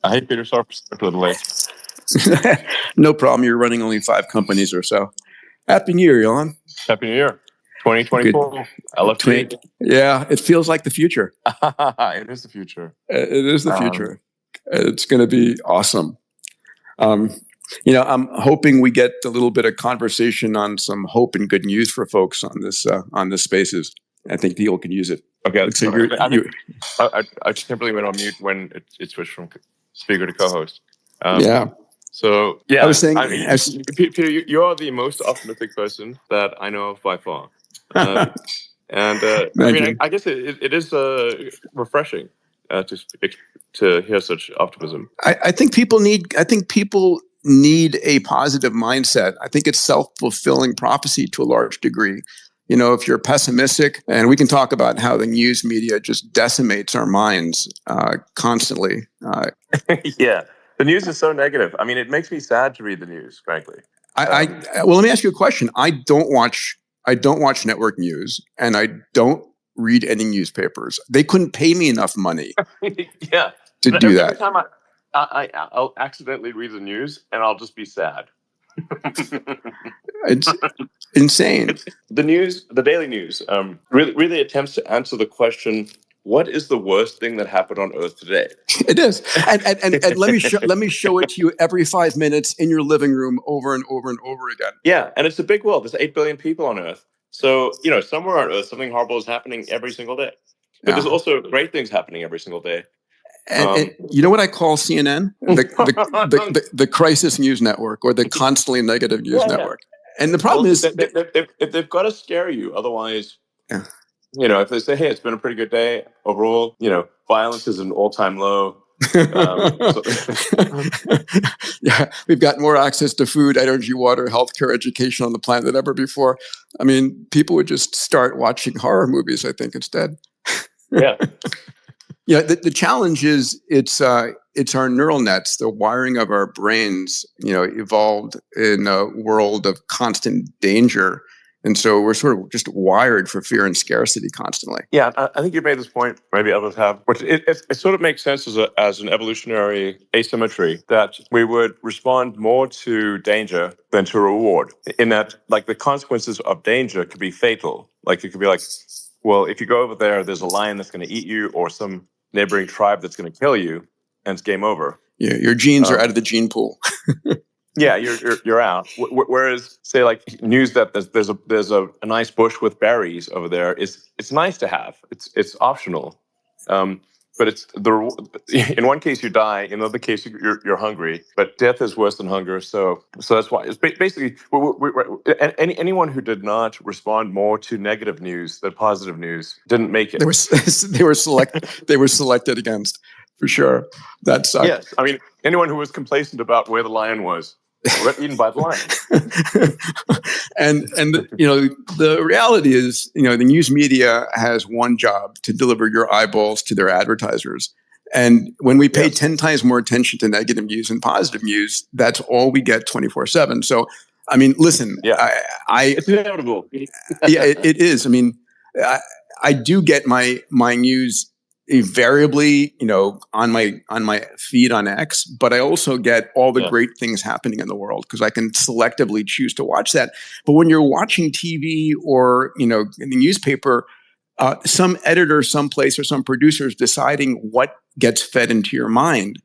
Hey, Peter. Sorry for the delay. No problem. You're running only 5 companies or so. Happy New Year, Elon. Happy New Year. 2024. LFG. Yeah, it feels like the future. It is the future. It is the future. It's going to be awesome. I'm hoping we get a little bit of conversation on some hope and good news for folks on this Spaces. I think people can use it. Okay. So I just simply went on mute when it switched from speaker to co-host. Yeah. So yeah, I was saying, Peter, you are the most optimistic person that I know of by far. I guess it is refreshing to hear such optimism. I think people need a positive mindset. I think it's self-fulfilling prophecy to a large degree. If you're pessimistic, and we can talk about how the news media just decimates our minds constantly. Yeah, the news is so negative. I mean, it makes me sad to read the news, frankly. Well, let me ask you a question. I don't watch network news, and I don't read any newspapers. They couldn't pay me enough money. Yeah. To do that. Every time I'll accidentally read the news, and I'll just be sad. It's insane. The daily news, really attempts to answer the question: what is the worst thing that happened on Earth today? It is, and let me show it to you every 5 minutes in your living room over and over and over again. Yeah, and it's a big world. There's 8 billion people on Earth, so somewhere on Earth something horrible is happening every single day. But there's also great things happening every single day. And you know what I call CNN? The crisis news network, or the constantly negative news network. And the problem is they've got to scare you. Otherwise, if they say, hey, it's been a pretty good day overall, violence is an all-time low. Yeah, we've got more access to food, energy, water, healthcare, education on the planet than ever before. I mean, people would just start watching horror movies, I think, instead. Yeah. Yeah, the challenge is it's our neural nets, the wiring of our brains, evolved in a world of constant danger. And so we're sort of just wired for fear and scarcity constantly. Yeah, I think you made this point, maybe others have, which it sort of makes sense as an evolutionary asymmetry, that we would respond more to danger than to reward, in that, like, the consequences of danger could be fatal. Like, it could be like, well, if you go over there, there's a lion that's going to eat you, or some neighboring tribe that's going to kill you, and it's game over. Yeah, your genes are out of the gene pool. Yeah, you're out. Whereas, say, like, news that there's a nice bush with berries over there, it's nice to have. It's optional, but it's in one case you die, in another case you're hungry. But death is worse than hunger, so that's why it's basically anyone who did not respond more to negative news than positive news didn't make it. They were selected against, for sure. That sucked. Yes, I mean, anyone who was complacent about where the lion was got eaten by the lion. and the reality is, the news media has one job: to deliver your eyeballs to their advertisers. And when we pay 10 times more attention to negative news and positive news, that's all we get 24/7. So, I mean, listen, it's inevitable. Yeah, it is. I mean, I do get my news invariably, on my feed on X, but I also get all the great things happening in the world because I can selectively choose to watch that. But when you're watching TV or, in the newspaper, some editor, someplace, or some producer is deciding what gets fed into your mind,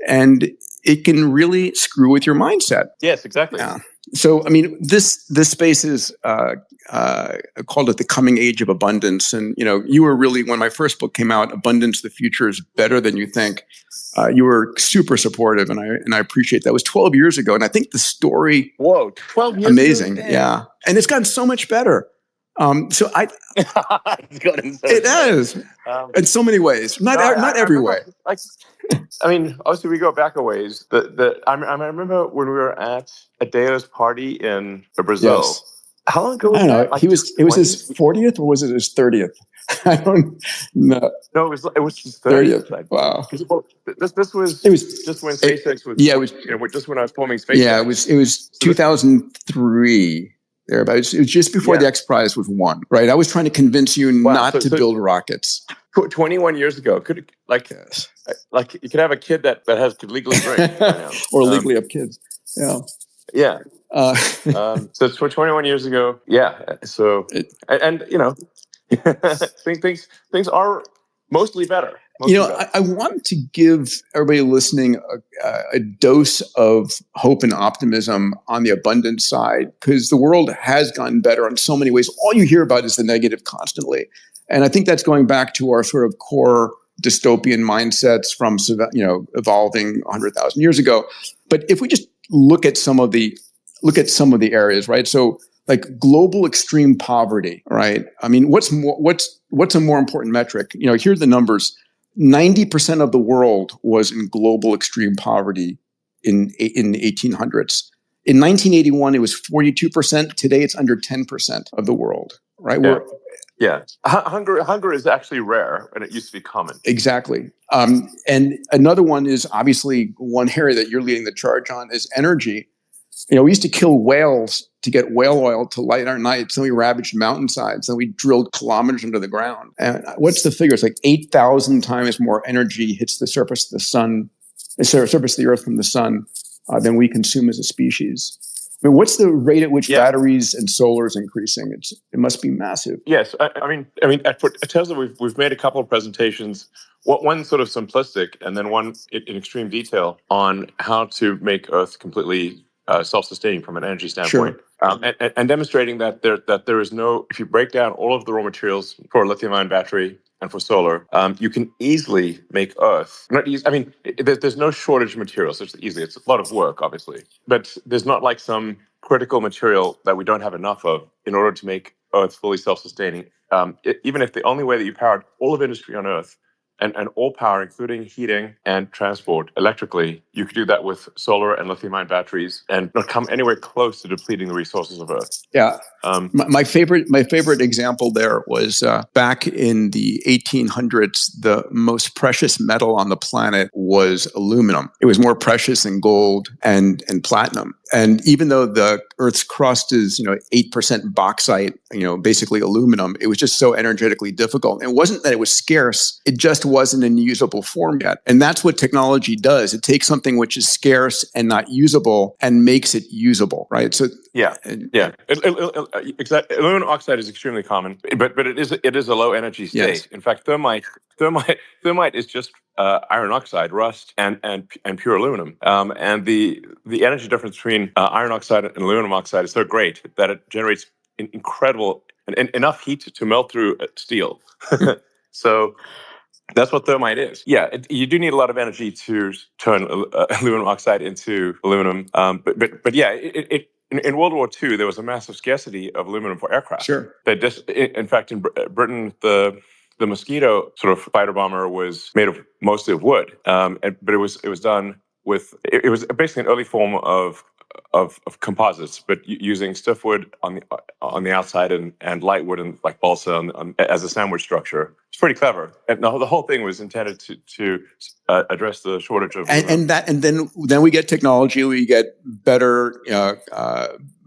and it can really screw with your mindset. Yes, exactly. Yeah. So, I mean, this space is called it the coming age of abundance. And, you were really, when my first book came out, Abundance, the Future is Better Than You Think, you were super supportive, and I appreciate that. It was 12 years ago, and I think the story, 12 years amazing. ago? Yeah. And it's gotten so much better. So it has, in so many ways, not every way. I mean, obviously we go back a ways. I remember when we were at Adeo's party in Brazil. Yes. How long ago was that? I don't know. Like, it was his 40th, or was it his 30th? I don't know. No, it was his 30th. Wow. This was just when SpaceX was. Yeah, it was just when I was forming SpaceX. Yeah, it was 2003. Thereabouts. It was just before the X Prize was won, right? I was trying to convince you not to build rockets. 21 years ago. like you could have a kid that could legally drink by now, or legally have kids. Yeah. Yeah. So 21 years ago. Yeah. So and things are mostly better. I want to give everybody listening a dose of hope and optimism on the abundance side, because the world has gotten better in so many ways. All you hear about is the negative constantly. And I think that's going back to our sort of core dystopian mindsets from, evolving 100,000 years ago. But if we just look at some of the areas, right? So like global extreme poverty, right? I mean, what's a more important metric? Here are the numbers. 90% of the world was in global extreme poverty in the 1800s. In 1981, it was 42%. Today, it's under 10% of the world, right? Hunger is actually rare, and it used to be common. Exactly. And another one is obviously one area that you're leading the charge on is energy. We used to kill whales to get whale oil to light our nights. Then we ravaged mountainsides. Then we drilled kilometers into the ground. And what's the figure? It's like 8,000 times more energy hits the surface of the sun, surface of the earth from the sun, than we consume as a species. I mean, what's the rate at which batteries and solar is increasing? It must be massive. Yes, I mean, at Tesla, we've made a couple of presentations. One sort of simplistic, and then one in extreme detail on how to make Earth completely self-sustaining from an energy standpoint, and demonstrating that there is no. If you break down all of the raw materials for a lithium-ion battery and for solar, you can easily make Earth. Not easy. I mean, there's no shortage of materials. It's easy. It's a lot of work, obviously, but there's not like some critical material that we don't have enough of in order to make Earth fully self-sustaining. Even if the only way that you powered all of industry on Earth and all power, including heating and transport electrically, you could do that with solar and lithium-ion batteries and not come anywhere close to depleting the resources of Earth. Yeah. My favorite example there was back in the 1800s. The most precious metal on the planet was aluminum. It was more precious than gold and platinum. And even though the Earth's crust is 8% bauxite, basically aluminum, it was just so energetically difficult. It wasn't that it was scarce; it just wasn't in usable form yet. And that's what technology does. It takes something which is scarce and not usable and makes it usable, right? So exactly. Aluminum oxide is extremely common, but it is a low energy state. Yes. In fact, thermite is just iron oxide, rust, and pure aluminum. And the energy difference between iron oxide and aluminum oxide is so great that it generates incredible and enough heat to melt through steel. So that's what thermite is. Yeah, you do need a lot of energy to turn aluminum oxide into aluminum. But yeah, in World War II, there was a massive scarcity of aluminum for aircraft. Sure. In fact, in Britain, the Mosquito sort of fighter bomber was made of mostly of wood, but it was done with it was basically an early form of composites, but using stiff wood on the outside and light wood and like balsa as a sandwich structure. It's pretty clever, and the whole thing was intended to address the shortage of aluminum. And then we get technology. We get better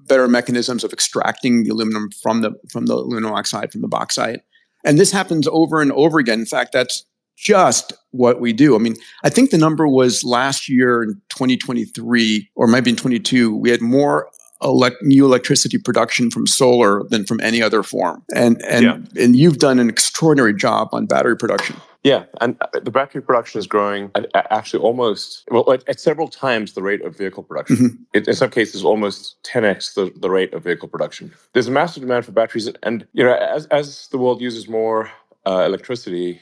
mechanisms of extracting the aluminum from the aluminum oxide, from the bauxite. And this happens over and over again. In fact, that's just what we do. I mean, I think the number was last year in 2023, or maybe in 22, we had more new electricity production from solar than from any other form. And you've done an extraordinary job on battery production. Yeah, and the battery production is growing actually at several times the rate of vehicle production. Mm-hmm. In some cases, almost 10x the rate of vehicle production. There's a massive demand for batteries, and as the world uses more electricity,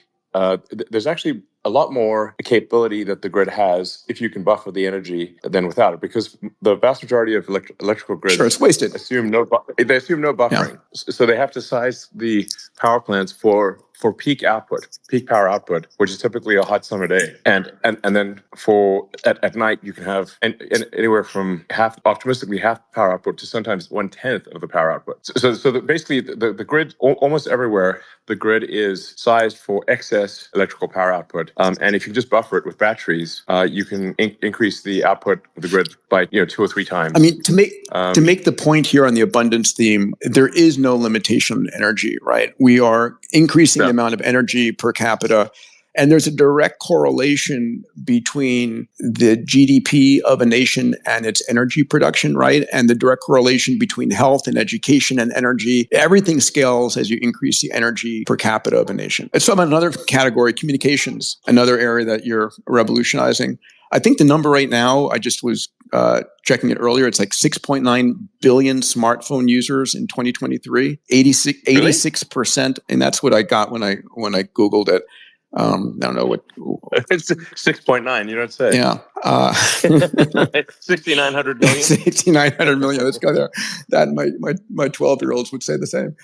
there's actually a lot more capability that the grid has if you can buffer the energy than without it, because the vast majority of electrical grids it's wasted. assume no buffering. Yeah. So they have to size the power plants for peak power output, which is typically a hot summer day, and then for at night you can have anywhere from half power output to sometimes 1/10 of the power output. So basically the grid almost everywhere, the grid is sized for excess electrical power output, and if you just buffer it with batteries, you can increase the output of the grid by 2 or 3 times. I mean, to make the point here on the abundance theme, there is no limitation on energy, right? We are increasing the amount of energy per capita. And there's a direct correlation between the GDP of a nation and its energy production, right? And the direct correlation between health and education and energy. Everything scales as you increase the energy per capita of a nation. It's about another category, communications, another area that you're revolutionizing. I think the number right now, I just was checking it earlier, it's like 6.9 billion smartphone users in 2023, 86%. And that's what I got when I Googled it. I don't know what. It's 6.9. You don't say. Yeah. 6,900 million. 6,900 million. Let's go there. That my 12-year-olds would say the same.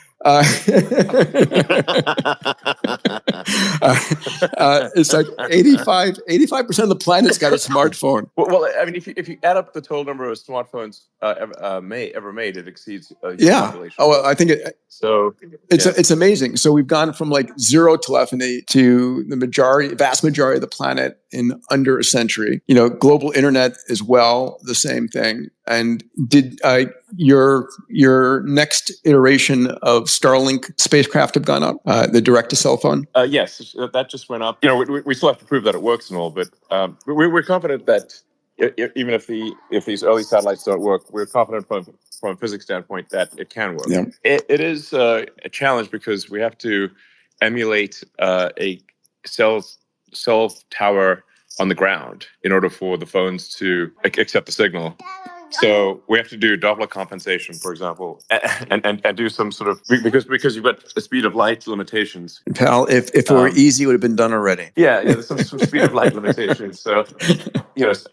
It's like 85% of the planet's got a smartphone. Well, I mean, if you add up the total number of smartphones ever made, it exceeds a population. Oh, well, I think it's amazing. So we've gone from like zero telephony to the vast majority of the planet in under a century. Global internet as well, the same thing. And did your next iteration of Starlink spacecraft have gone up? The direct to cell phone? Yes, that just went up. We still have to prove that it works and all, but we're confident that even if these early satellites don't work, we're confident from a physics standpoint that it can work. Yeah. It is a challenge because we have to emulate a cell tower on the ground in order for the phones to accept the signal. So we have to do Doppler compensation, for example, and do some sort of because you've got the speed of light limitations. Pal, if it were easy, it would have been done already. Yeah, there's some speed of light limitations. So this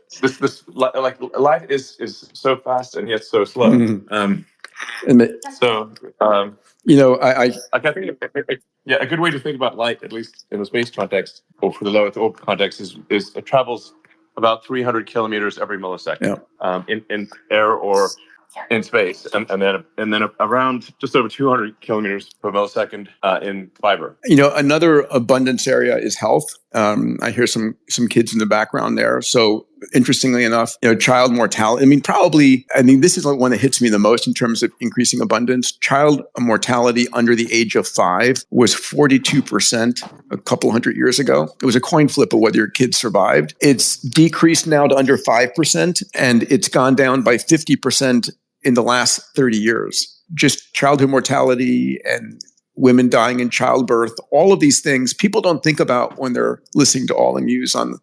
like light is so fast and yet so slow. I think a good way to think about light, at least in the space context or for the low Earth orbit context, is it travels about 300 kilometers every millisecond in air or in space, and then around just over 200 kilometers per millisecond in fiber. Another abundance area is health. I hear some kids in the background there. So interestingly enough, child mortality. I mean, this is like one that hits me the most in terms of increasing abundance. Child mortality under the age of 5 was 42% a couple hundred years ago. It was a coin flip of whether your kids survived. It's decreased now to under 5%, and it's gone down by 50% in the last 30 years. Just childhood mortality and women dying in childbirth, all of these things people don't think about when they're listening to all the news and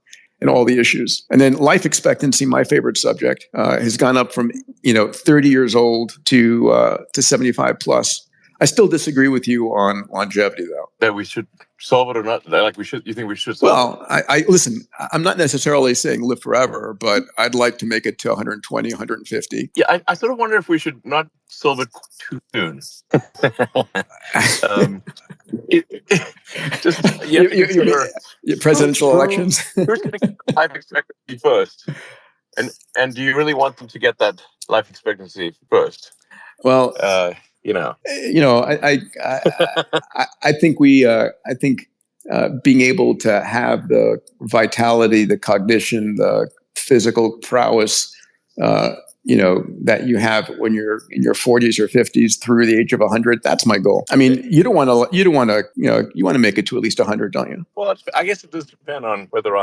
all the issues. And then life expectancy, my favorite subject, has gone up from 30 years old to 75 plus. I still disagree with you on longevity, though. That we should solve it or not? Like we should? You think we should solve it? Well, I listen. I'm not necessarily saying live forever, but I'd like to make it to 120, 150. Yeah, I sort of wonder if we should not solve it too soon. Your presidential elections. Who's going to get life expectancy first? And do you really want them to get that life expectancy first? Well, I think being able to have the vitality, the cognition, the physical prowess, that you have when you're in your 40s or 50s through the age of 100. That's my goal. I mean, you want to make it to at least 100, don't you? Well, I guess it does depend on whether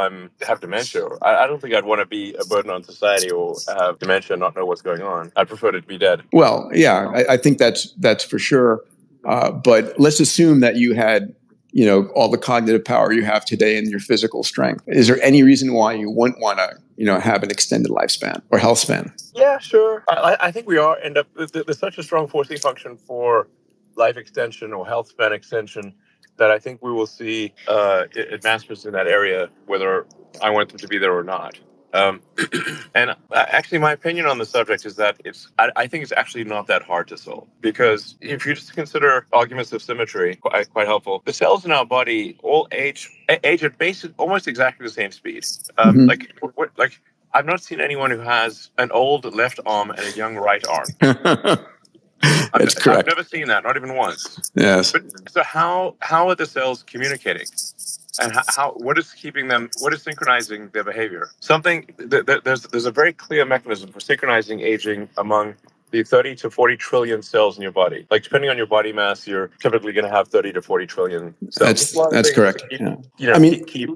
have dementia. I don't think I'd want to be a burden on society or have dementia and not know what's going on. I'd prefer to be dead. Well, yeah, I think that's for sure. But let's assume that you had all the cognitive power you have today and your physical strength. Is there any reason why you wouldn't want to, have an extended lifespan or health span? Yeah, sure. I think we there's such a strong forcing function for life extension or health span extension that I think we will see advancements in that area, whether I want them to be there or not. And actually, my opinion on the subject is that I think it's actually not that hard to solve, because if you just consider arguments of symmetry, quite helpful. The cells in our body all age at basically almost exactly the same speed. Like I've not seen anyone who has an old left arm and a young right arm. That's correct. I've never seen that, not even once. Yes. So how are the cells communicating? And what is synchronizing their behavior? There's a very clear mechanism for synchronizing aging among the 30 to 40 trillion cells in your body. Like, depending on your body mass, you're typically going to have 30 to 40 trillion cells. That's correct. Keep, yeah. keep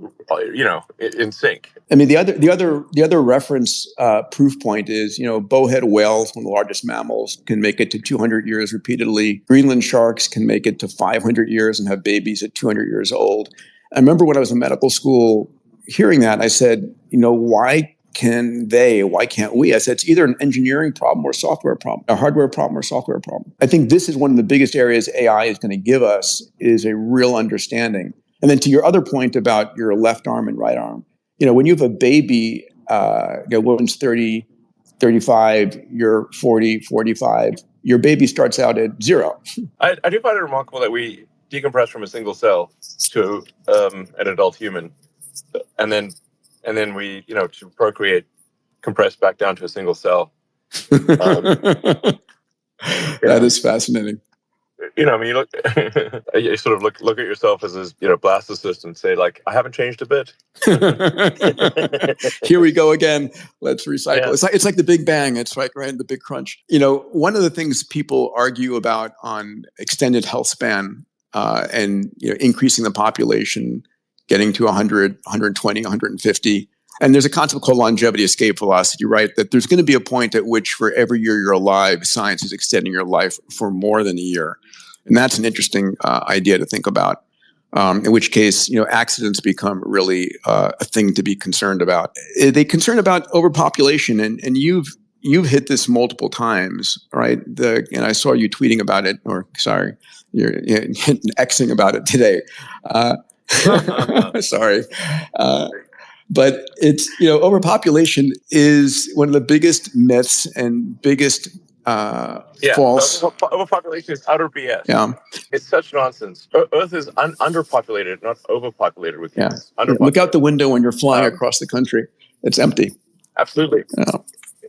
in sync. I mean, the other reference proof point is, bowhead whales, one of the largest mammals, can make it to 200 years repeatedly. Greenland sharks can make it to 500 years and have babies at 200 years old. I remember when I was in medical school hearing that, I said, why can't we? I said, it's either an engineering problem or a software problem, a hardware problem or software problem. I think this is one of the biggest areas AI is going to give us, is a real understanding. And then to your other point about your left arm and right arm, when you have a baby, woman's 30, 35, you're 40, 45, your baby starts out at 0. I do find it remarkable that we decompress from a single cell to an adult human, and then we, to procreate, compress back down to a single cell. That is fascinating. You look, you sort of look at yourself as this, blastocyst and say, like, I haven't changed a bit. Here we go again. Let's recycle. Yeah. It's like the Big Bang. It's like, right, the Big Crunch. One of the things people argue about on extended health span and increasing the population, getting to 100, 120, 150. And there's a concept called longevity escape velocity, right? That there's going to be a point at which for every year you're alive, science is extending your life for more than a year. And that's an interesting idea to think about, in which case, accidents become really a thing to be concerned about. They concern about overpopulation, and you've hit this multiple times, right? And I saw you tweeting about it, or sorry, you're Xing about it today. Sorry. But it's, overpopulation is one of the biggest myths and biggest false. Overpopulation is utter BS. Yeah. It's such nonsense. Earth is underpopulated, not overpopulated with humans. Look out the window when you're flying across the country. It's empty. Absolutely. Yeah.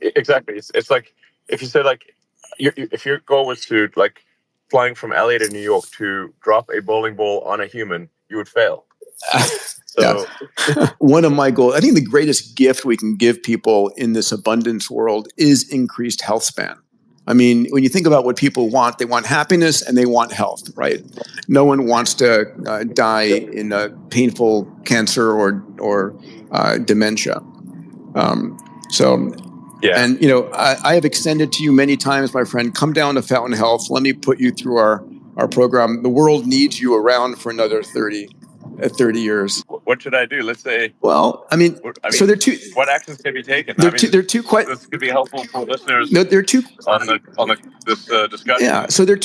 Exactly. It's like, if you said, like, if your goal was to, like, flying from LA to New York to drop a bowling ball on a human, you would fail. So one of my goals, I think the greatest gift we can give people in this abundance world is increased health span. I mean, when you think about what people want, they want happiness and they want health, right? No one wants to die in a painful cancer or dementia. Yeah. And, I have extended to you many times, my friend, come down to Fountain Health. Let me put you through our program. The world needs you around for another 30 years. What should I do? Let's say. Well, so there are two. What actions can be taken? There are two quite. This could be helpful for listeners. No, there are two on this discussion. Yeah. So there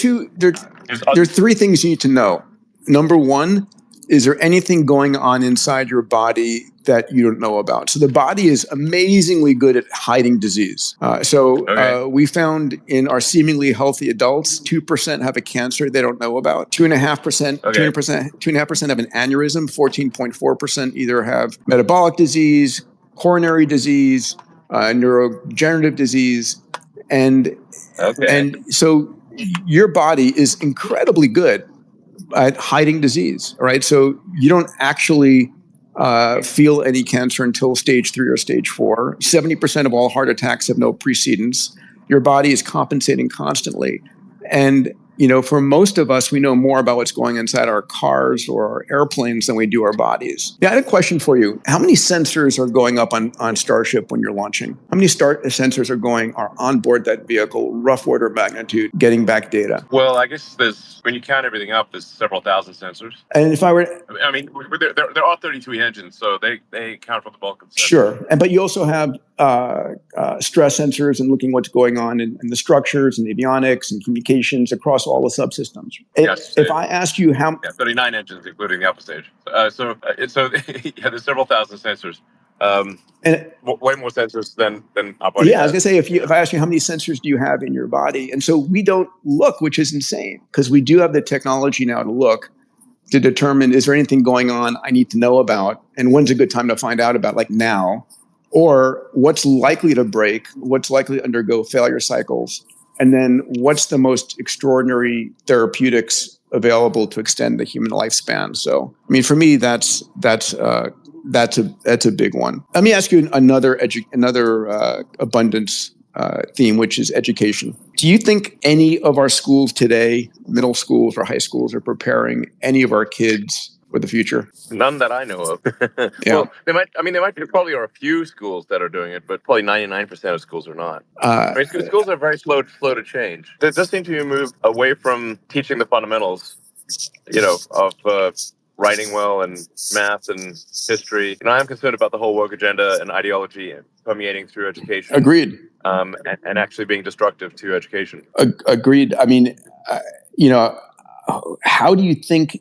are three things you need to know. Number one, is there anything going on inside your body that you don't know about? So the body is amazingly good at hiding disease. We found in our seemingly healthy adults, 2% have a cancer they don't know about. 2.5% have an aneurysm. 14.4% either have metabolic disease, coronary disease, neurodegenerative disease, and so your body is incredibly good at hiding disease, right? So you don't actually feel any cancer until stage 3 or stage 4. 70% of all heart attacks have no precedence. Your body is compensating constantly. And, for most of us, we know more about what's going inside our cars or our airplanes than we do our bodies. Yeah, I had a question for you. How many sensors are going up on Starship when you're launching? How many sensors are on board that vehicle, rough order of magnitude, getting back data? Well, I guess when you count everything up, there's several thousand sensors. And if I were... there are 33 engines, so they account for the bulk of the sensors. Sure. But you also have stress sensors and looking what's going on in the structures and avionics and communications across all the subsystems. Yes. If I ask you how... 39 engines, including the upper stage. There's several thousand sensors. And way more sensors than our body. Yeah, I was going to say, if I ask you how many sensors do you have in your body? And so we don't look, which is insane, because we do have the technology now to look, to determine, is there anything going on I need to know about? And when's a good time to find out about, like now? Or what's likely to break? What's likely to undergo failure cycles? And then what's the most extraordinary therapeutics available to extend the human lifespan? So, for me, that's a big one. Let me ask you another abundance theme, which is education. Do you think any of our schools today, middle schools or high schools, are preparing any of our kids for the future? None that I know of. Yeah. Well, they might. I mean, there probably are a few schools that are doing it, but probably 99% of schools are not. I mean, schools are very slow to change. There does seem to be a move away from teaching the fundamentals, of writing well and math and history. I'm concerned about the whole woke agenda and ideology permeating through education. Agreed. And actually being destructive to education. Agreed. I mean, how do you think?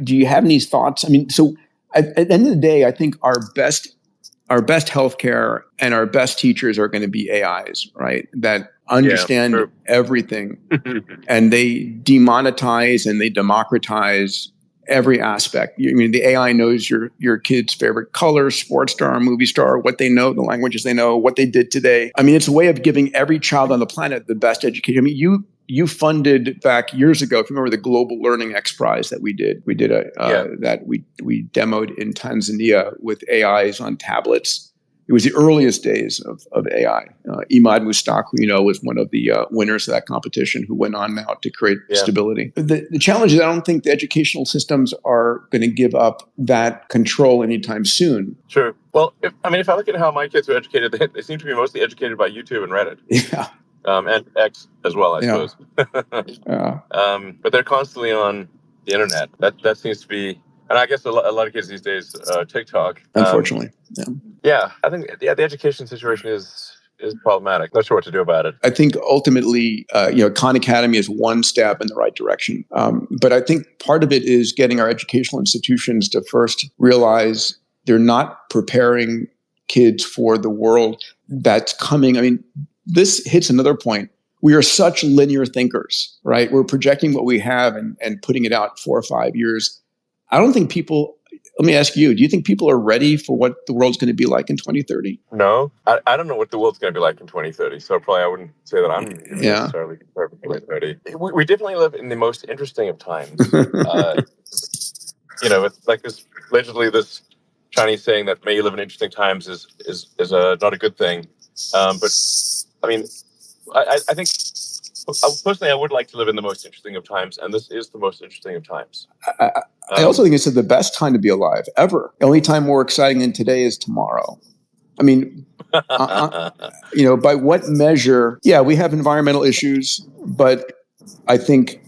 Do you have any thoughts? I mean, so at the end of the day, I think our best healthcare and our best teachers are going to be AIs, right? That understand everything, and they demonetize and they democratize every aspect. I mean, the AI knows your kid's favorite color, sports star, movie star, what they know, the languages they know, what they did today. I mean, it's a way of giving every child on the planet the best education. I mean, you funded back years ago, if you remember the Global Learning X Prize that we did. We did that we demoed in Tanzania with AIs on tablets. It was the earliest days of AI. Imad Mustaq, was one of the winners of that competition, who went on now to create stability. The challenge is I don't think the educational systems are going to give up that control anytime soon. Sure. Well, if I look at how my kids are educated, they seem to be mostly educated by YouTube and Reddit. Yeah. And X as well, I suppose. But they're constantly on the internet. That seems to be, and I guess a lot of kids these days, TikTok. Unfortunately, yeah. I think the education situation is problematic. Not sure what to do about it. I think ultimately, Khan Academy is one step in the right direction. But I think part of it is getting our educational institutions to first realize they're not preparing kids for the world that's coming. I mean, this hits another point. We are such linear thinkers, right? We're projecting what we have and putting it out 4 or 5 years. I don't think people, let me ask you, do you think people are ready for what the world's going to be like in 2030? No, I don't know what the world's going to be like in 2030. So probably I wouldn't say that I'm necessarily prepared for 2030. We definitely live in the most interesting of times. It's like this, allegedly this Chinese saying that may you live in interesting times is not a good thing. But I mean, I think personally I would like to live in the most interesting of times, and this is the most interesting of times. I also think it's the best time to be alive ever. The only time more exciting than today is tomorrow. I mean, by what measure? Yeah, we have environmental issues, but I think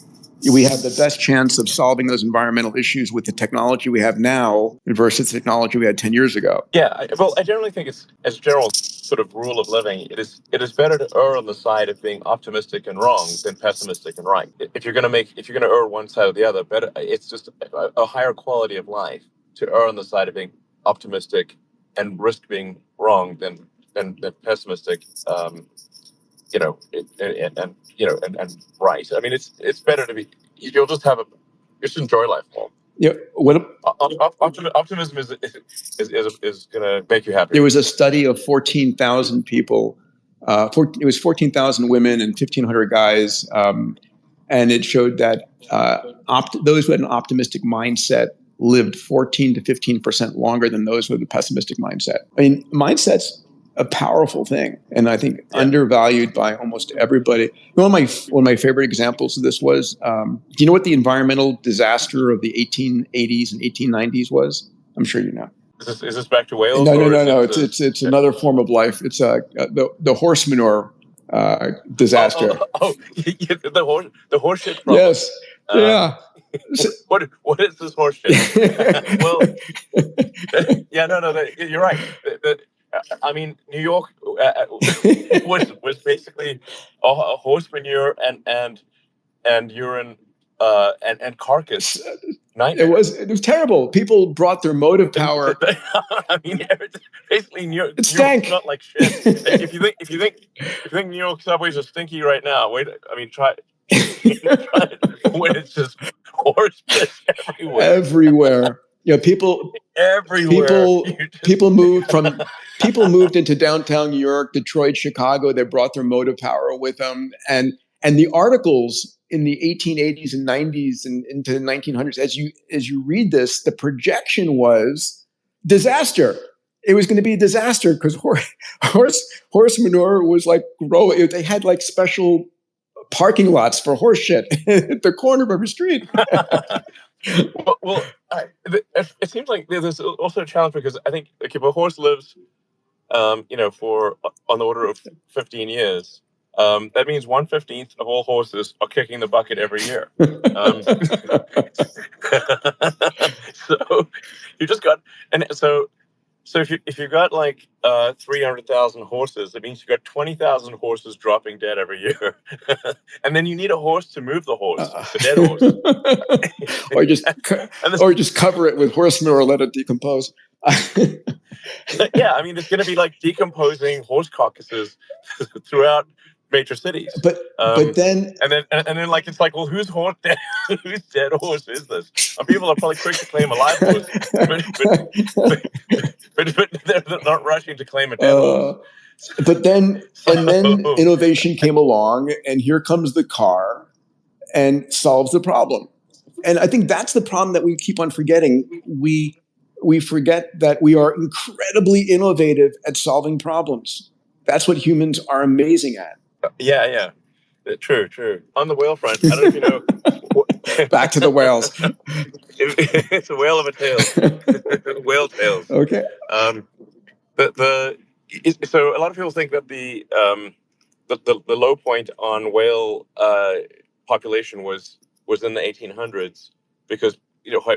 we have the best chance of solving those environmental issues with the technology we have now versus the technology we had 10 years ago. Yeah, I generally think it's, as a general sort of rule of living, it is better to err on the side of being optimistic and wrong than pessimistic and right. If you're going to err one side or the other, better, it's just a higher quality of life to err on the side of being optimistic and risk being wrong than pessimistic. And right. I mean, it's better to be. You'll just enjoy life more. Yeah. Optimism is going to make you happy. There was a study of 14,000 people. It was 14,000 women and 1,500 guys, and it showed that those who had an optimistic mindset lived 14 to 15% longer than those with a pessimistic mindset. I mean, mindset's a powerful thing, and I think undervalued by almost everybody. One of my favorite examples of this was, do you know what the environmental disaster of the 1880s and 1890s was? I'm sure you know. Is this back to Wales? No. It's another form of life. It's the horse manure disaster. The horse shit problem. Yes. Yeah. What is this horse shit? Well, you're right. I mean, New York was basically a horse manure and urine and carcass nightmare. It was terrible. People brought their motive power. I mean, basically, New York not like shit. if you think New York subways are stinky right now, try it when it's just horse piss everywhere. Everywhere. People everywhere. People moved into downtown New York, Detroit, Chicago. They brought their motive power with them, and the articles in the 1880s and 90s and into the 1900s, as you read this, the projection was disaster. it was going to be a disaster because horse manure was like growing. They had like special parking lots for horse shit at the corner of every street. It seems like there's also a challenge because I think if a horse lives, for on the order of 15 years, that means 1/15 of all horses are kicking the bucket every year. So you just got, and so if you got like 300,000 horses, it means you got 20,000 horses dropping dead every year, and then you need a horse to move the horse, the dead horse, or just cover it with horse manure, let it decompose. Yeah, I mean, it's going to be like decomposing horse carcasses throughout major cities. But then like it's like, well, whose dead horse is this? People are probably quick to claim a live horse, but they're not rushing to claim a dead horse. But then innovation came along, and here comes the car, and solves the problem. And I think that's the problem that we keep on forgetting. We forget that we are incredibly innovative at solving problems. That's what humans are amazing at. Yeah. True. On the whale front, I don't know if you know. Back to the whales. It's a whale of a tail. Whale tails. Okay. So a lot of people think that the low point on whale population was in the 1800s because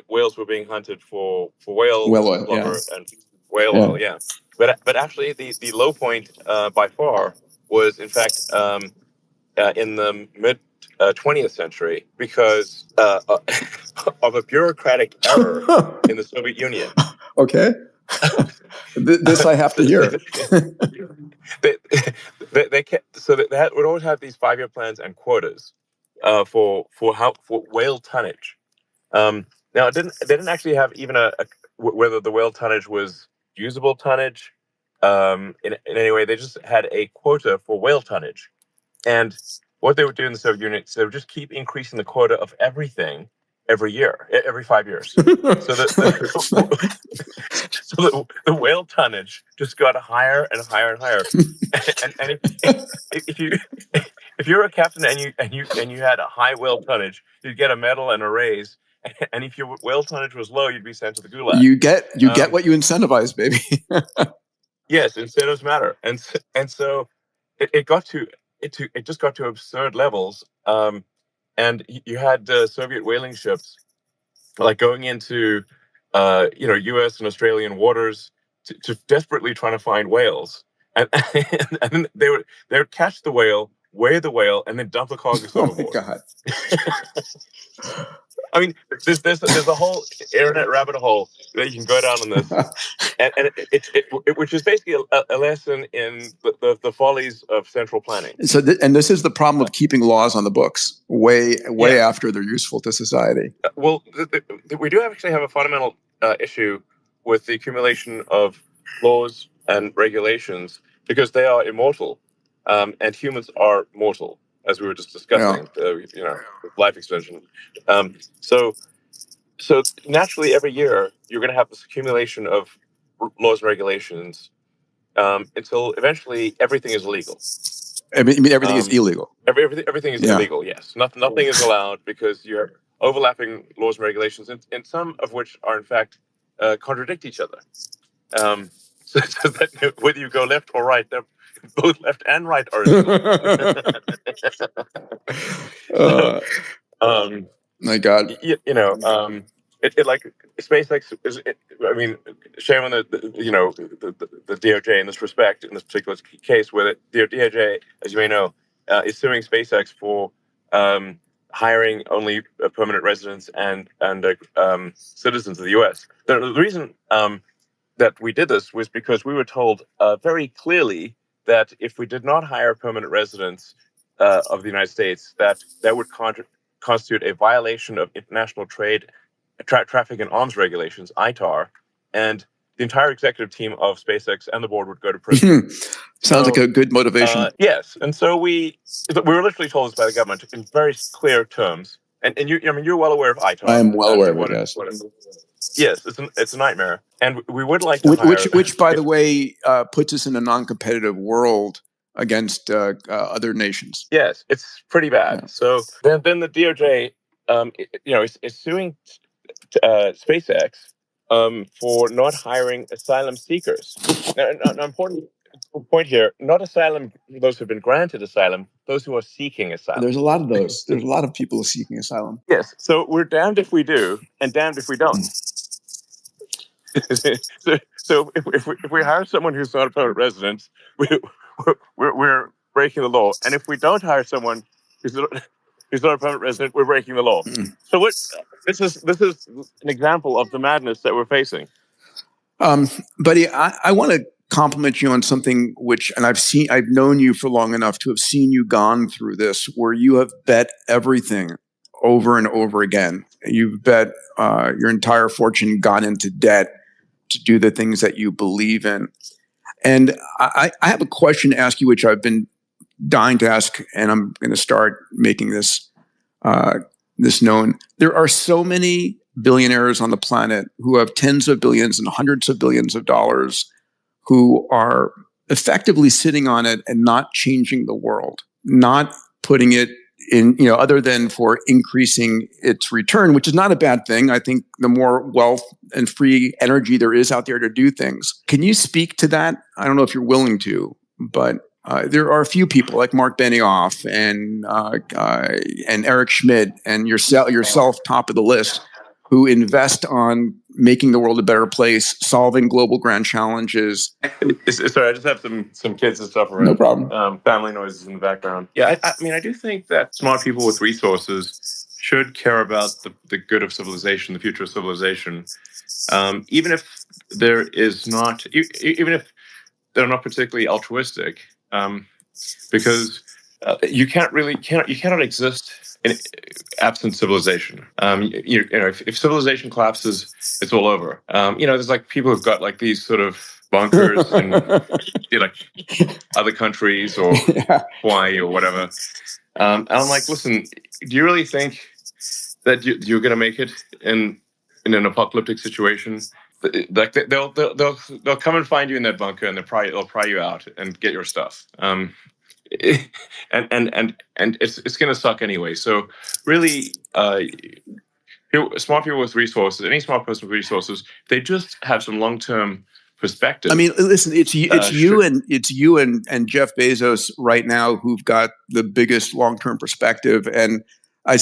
whales were being hunted for whale blubber and whale oil. Yeah, but actually the low point by far was in fact in the mid 20th century because of a bureaucratic error in the Soviet Union. Okay. This I have to hear. They would always have these 5-year plans and quotas for whale tonnage. Now they didn't actually have even whether the whale tonnage was usable tonnage in any way. They just had a quota for whale tonnage, and what they would do in the Soviet Union, so they would just keep increasing the quota of everything every year, every 5 years. So the whale tonnage just got higher and higher and higher. and if you're a captain and you had a high whale tonnage, you'd get a medal and a raise. And if your whale tonnage was low, you'd be sent to the gulag. You get what you incentivize, baby. Yes, incentives matter, and so it just got to absurd levels. And you had Soviet whaling ships like going into U.S. and Australian waters to desperately trying to find whales, and then they would catch the whale, weigh the whale, and then dump the carcass overboard. Oh my God! I mean, there's a whole internet rabbit hole that you can go down on this, and which is basically a lesson in the follies of central planning. So, and this is the problem of keeping laws on the books way after they're useful to society. Well, we do actually have a fundamental issue with the accumulation of laws and regulations because they are immortal, and humans are mortal, as we were just discussing. With life extension. So naturally, every year you're going to have this accumulation of laws and regulations until eventually everything is legal. I mean, everything is illegal. Everything is illegal. Yes, nothing is allowed because you're overlapping laws and regulations, and some of which are in fact contradict each other. So that whether you go left or right, both left and right are illegal. My God. It like SpaceX is. I mean, shame on the DOJ in this respect, in this particular case, where the DOJ, as you may know, is suing SpaceX for hiring only permanent residents and citizens of the U.S. The reason that we did this was because we were told very clearly that if we did not hire permanent residents of the United States, that would constitute a violation of international traffic and arms regulations, ITAR, and the entire executive team of SpaceX and the board would go to prison. Sounds like a good motivation. Yes, and so we were literally told this by the government in very clear terms And you, I mean, you're well aware of ITAR. I am well aware of it. Yes. Yes, it's a nightmare, and we would like to hire. Which, by the way, puts us in a non-competitive world against other nations. Yes, it's pretty bad. Yeah. So then the DOJ, is suing SpaceX for not hiring asylum seekers. Now, an important point here: not asylum those who have been granted asylum, those who are seeking asylum. There's a lot of those. There's a lot of people seeking asylum. Yes. So we're damned if we do, and damned if we don't. So if we hire someone who's not a permanent resident, we're breaking the law. And if we don't hire someone who's not a permanent resident, we're breaking the law. So this is an example of the madness that we're facing. Buddy, I want to compliment you on something and I've known you for long enough to have seen you gone through this, where you have bet everything over and over again. You've bet your entire fortune, gone into debt to do the things that you believe in. And I have a question to ask you, which I've been dying to ask, and I'm going to start making this known. There are so many billionaires on the planet who have tens of billions and hundreds of billions of dollars who are effectively sitting on it and not changing the world, not putting it in, other than for increasing its return, which is not a bad thing. I think the more wealth and free energy there is out there to do things. Can you speak to that? I don't know if you're willing to, but there are a few people like Mark Benioff and Eric Schmidt and yourself top of the list, who invest on making the world a better place, solving global grand challenges. Sorry, I just have some kids and stuff around. No problem. Family noises in the background. Yeah, I mean, I do think that smart people with resources should care about the good of civilization, the future of civilization, even if there is not, even if they're not particularly altruistic, because you cannot exist in absent civilization. If civilization collapses, it's all over. There's like people who've got like these sort of bunkers in like other countries or Hawaii or whatever. And I'm like, listen, do you really think that you're going to make it in an apocalyptic situation? Like they'll come and find you in that bunker, and they'll pry you out and get your stuff. And it's going to suck anyway. So really, smart people with resources, any smart person with resources, they just have some long-term perspective. I mean, listen, it's you and Jeff Bezos right now who've got the biggest long-term perspective. And I'm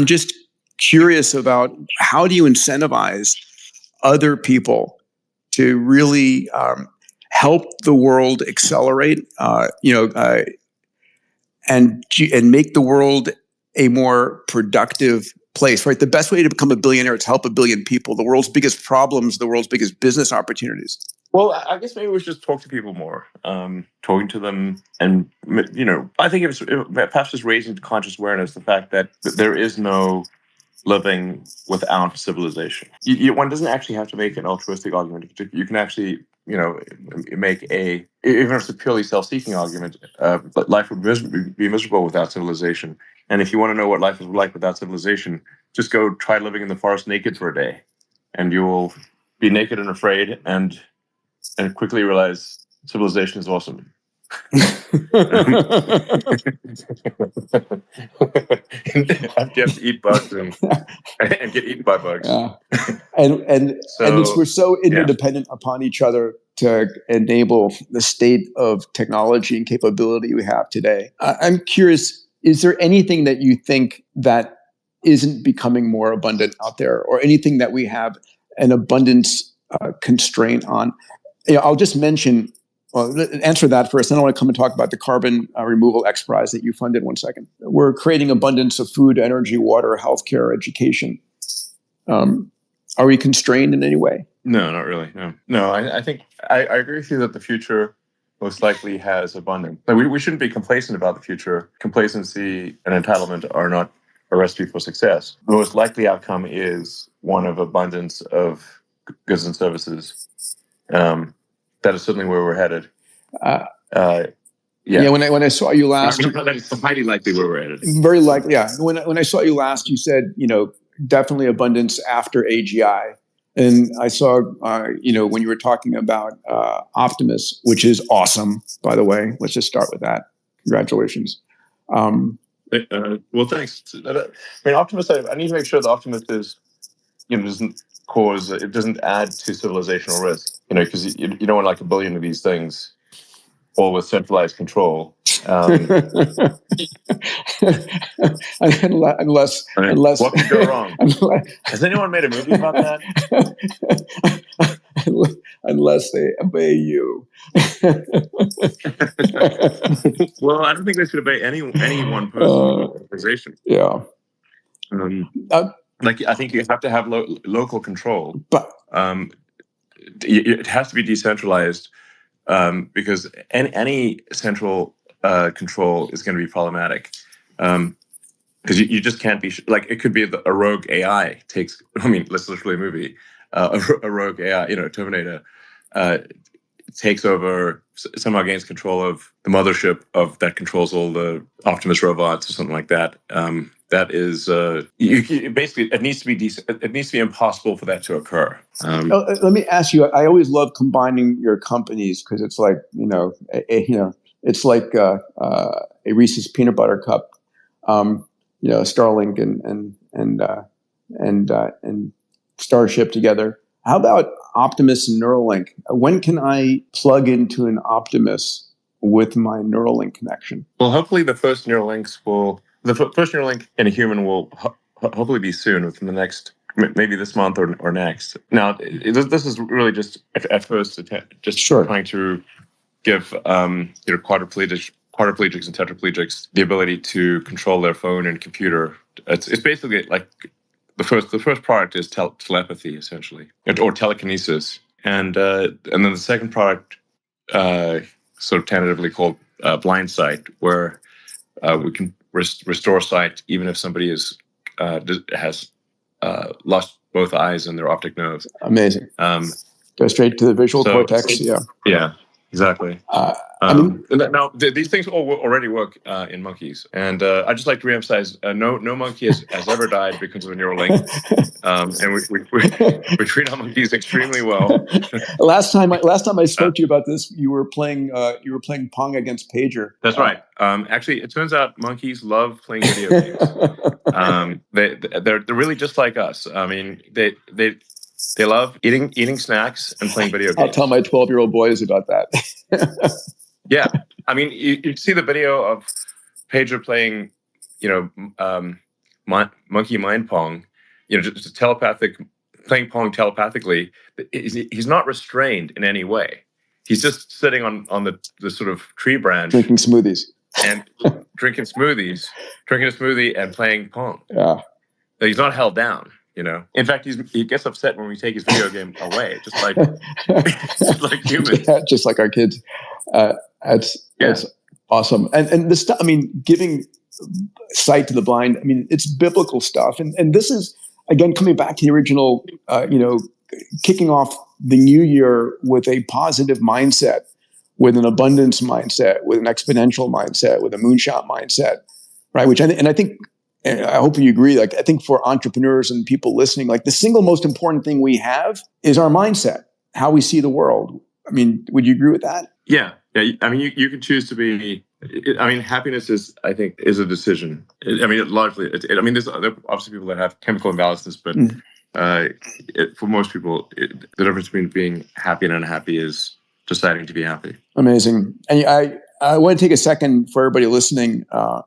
just curious about, how do you incentivize other people to really help the world accelerate, and make the world a more productive place, right? The best way to become a billionaire is to help a billion people. The world's biggest problems, the world's biggest business opportunities. Well, I guess maybe we should just talk to people more, talking to them, and I think it perhaps just raising conscious awareness the fact that there is no living without civilization. One doesn't actually have to make an altruistic argument. You can actually, make even if it's a purely self-seeking argument, but life would be miserable without civilization. And if you want to know what life is like without civilization, just go try living in the forest naked for a day, and you will be naked and afraid, and quickly realize civilization is awesome. You have to eat bugs and get eaten by bugs. Yeah. And we're so interdependent upon each other to enable the state of technology and capability we have today. I'm curious, is there anything that you think that isn't becoming more abundant out there, or anything that we have an abundance constraint on? I'll just mention, answer that first. Then I want to come and talk about the carbon removal X Prize that you funded. 1 second. We're creating abundance of food, energy, water, healthcare, education. Are we constrained in any way? No, not really. No. I think I agree with you that the future most likely has abundance. We shouldn't be complacent about the future. Complacency and entitlement are not a recipe for success. The most likely outcome is one of abundance of goods and services. That is certainly where we're headed. Yeah. When I saw you last, that's highly likely where we're headed. Very likely. Yeah. When I saw you last, you said, definitely abundance after AGI. And I saw, when you were talking about Optimus, which is awesome, by the way. Let's just start with that. Congratulations. Well, thanks. I mean, Optimus, I need to make sure the Optimus is, doesn't add to civilizational risk, because you don't want like a billion of these things, all with centralized control. Unless what could go wrong? Has anyone made a movie about that? Unless they obey you. Well, I don't think they should obey any one person or organization. Yeah. I think you have to have local control, but it has to be decentralized, because any central control is going to be problematic. Because you just can't be it could be a rogue AI takes. I mean, that's literally a movie. A rogue AI, Terminator, takes over, somehow gains control of the mothership that controls all the Optimus robots or something like that. That is basically it needs to be it needs to be impossible for that to occur. Let me ask you. I always love combining your companies because it's like it's like a Reese's peanut butter cup. Starlink and Starship together. How about Optimus and Neuralink? When can I plug into an Optimus with my Neuralink connection? Well, hopefully the first Neuralink in a human will hopefully be soon, within the next, maybe this month or next. Now, this is really just at first just trying to give quadriplegics and tetraplegics the ability to control their phone and computer. It's basically like the first product is telepathy, essentially, or telekinesis, and then the second product, sort of tentatively called blind sight, where we can restore sight even if somebody has lost both eyes and their optic nerve. Amazing. Go straight to the visual cortex. Yeah, exactly. Now, these things already work in monkeys, and I just like to reemphasize: no monkey has ever died because of a Neuralink, and we treat our monkeys extremely well. Last time I spoke to you about this, you were playing Pong against Pager. That's right. Actually, it turns out monkeys love playing video games. They're really just like us. I mean, they love eating snacks and playing video games. I'll tell my 12-year-old boys about that. Yeah, I mean, you see the video of Pager playing, monkey mind pong, just playing pong telepathically. He's not restrained in any way. He's just sitting on the sort of tree branch, drinking smoothies and drinking a smoothie and playing pong. Yeah, he's not held down. In fact, he gets upset when we take his video game away, just like humans, just like our kids. That's awesome. And this stuff, I mean, giving sight to the blind, I mean, it's biblical stuff. And this is, again, coming back to the original, kicking off the new year with a positive mindset, with an abundance mindset, with an exponential mindset, with a moonshot mindset, right? I think, and I hope you agree, I think for entrepreneurs and people listening, the single most important thing we have is our mindset, how we see the world. I mean, would you agree with that? Yeah. I mean, you can choose to be. I mean, happiness is a decision. Largely. There's obviously people that have chemical imbalances, but for most people, the difference between being happy and unhappy is deciding to be happy. Amazing. And I want to take a second for everybody listening to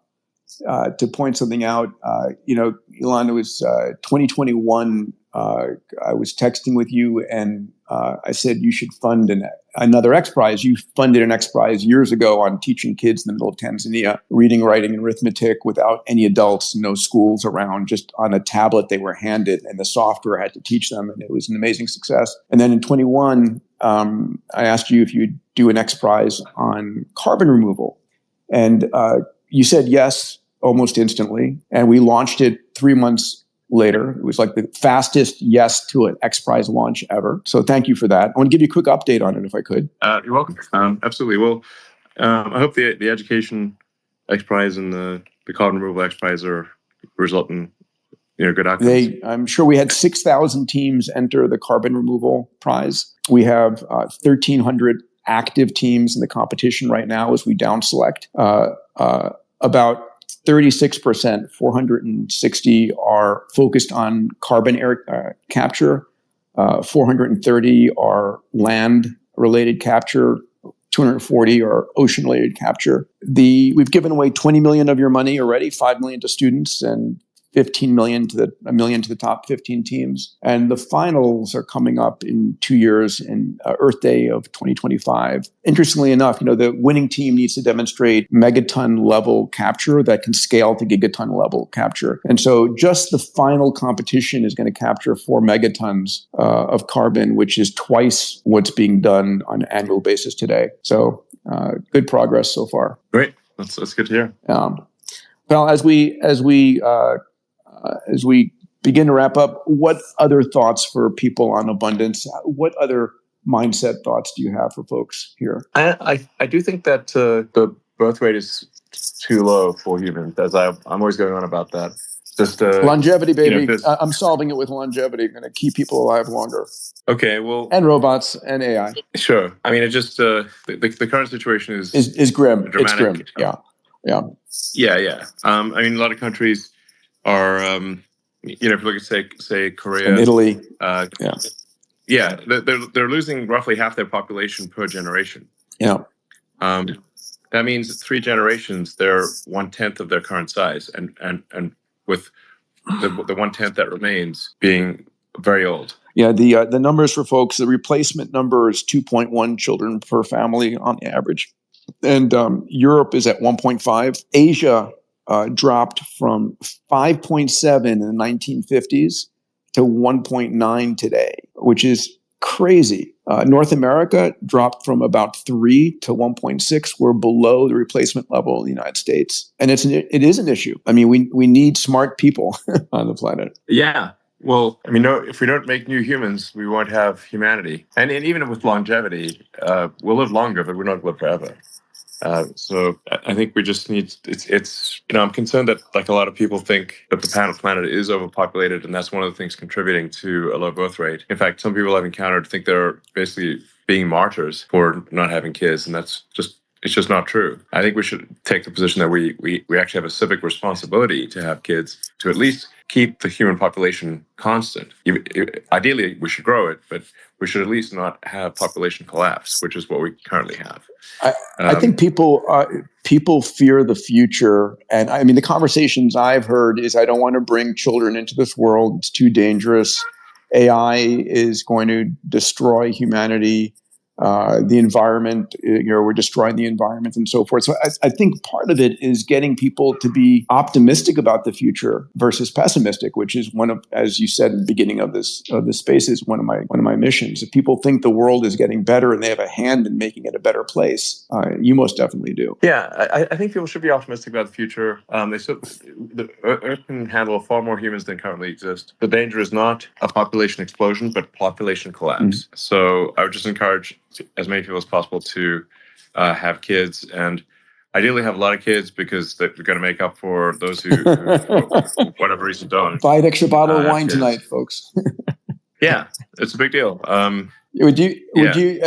point something out. Elon, it was 2021. I was texting with you, and I said you should fund another X Prize. You funded an X Prize years ago on teaching kids in the middle of Tanzania reading, writing, and arithmetic without any adults, no schools around, just on a tablet they were handed, and the software had to teach them, and it was an amazing success. And then in 21, I asked you if you'd do an X Prize on carbon removal, and you said yes almost instantly, and we launched it 3 months later. It was like the fastest yes to an X Prize launch ever. So thank you for that. I want to give you a quick update on it if I could. You're welcome. Absolutely. Well, I hope the Education X Prize and the Carbon Removal X Prize result in good outcomes. I'm sure we had 6,000 teams enter the Carbon Removal Prize. We have 1,300 active teams in the competition right now as we down select. About 36%, 460 are focused on carbon air capture. 430 are land-related capture. 240 are ocean-related capture. We've given away 20 million of your money already, 5 million to students and 15 million to a million to the top 15 teams. And the finals are coming up in 2 years in Earth Day of 2025. Interestingly enough, the winning team needs to demonstrate megaton level capture that can scale to gigaton level capture. And so just the final competition is going to capture 4 megatons of carbon, which is twice what's being done on an annual basis today. So good progress so far. Great. That's good to hear. Well, as we begin to wrap up, what other thoughts for people on abundance? What other mindset thoughts do you have for folks here? I do think that the birth rate is too low for humans, as I'm always going on about that. Just longevity, baby. I'm solving it with longevity. I'm going to keep people alive longer. Okay, well, and robots and AI. Sure. I mean, it just the current situation is grim. Dramatic. It's grim. Yeah. I mean, a lot of countries are, if you look at say Korea and Italy, they're losing roughly half their population per generation. Yeah. That means 3 generations, they're 1/10 of their current size, and with the 1/10 that remains being very old. Yeah, the numbers for folks, the replacement number is 2.1 children per family on the average, and Europe is at 1.5. Asia dropped from 5.7 in the 1950s to 1.9 today, which is crazy. North America dropped from about 3 to 1.6. We're below the replacement level in the United States, and it is an issue. I mean, we need smart people on the planet. Yeah. Well, I mean, if we don't make new humans, we won't have humanity. And even with longevity, we'll live longer, but we're not live forever. So I think we just need, it's I'm concerned that like a lot of people think that the planet is overpopulated, and that's one of the things contributing to a low birth rate. In fact, some people I've encountered think they're basically being martyrs for not having kids, and it's just not true. I think we should take the position that we actually have a civic responsibility to have kids, to at least keep the human population constant. Ideally, we should grow it, but we should at least not have population collapse, which is what we currently have. I think people fear the future, and I mean the conversations I've heard is I don't want to bring children into this world; it's too dangerous. AI is going to destroy humanity. The environment, we're destroying the environment and so forth. So I think part of it is getting people to be optimistic about the future versus pessimistic, which is one of, as you said in the beginning of this space, is one of my missions. If people think the world is getting better and they have a hand in making it a better place, you most definitely do. Yeah, I think people should be optimistic about the future. The Earth can handle far more humans than currently exist. The danger is not a population explosion, but population collapse. Mm-hmm. So I would just encourage as many people as possible to have kids, and ideally have a lot of kids, because they're going to make up for those who for whatever reason don't. Buy an extra bottle of wine tonight, folks. Yeah, it's a big deal. Would you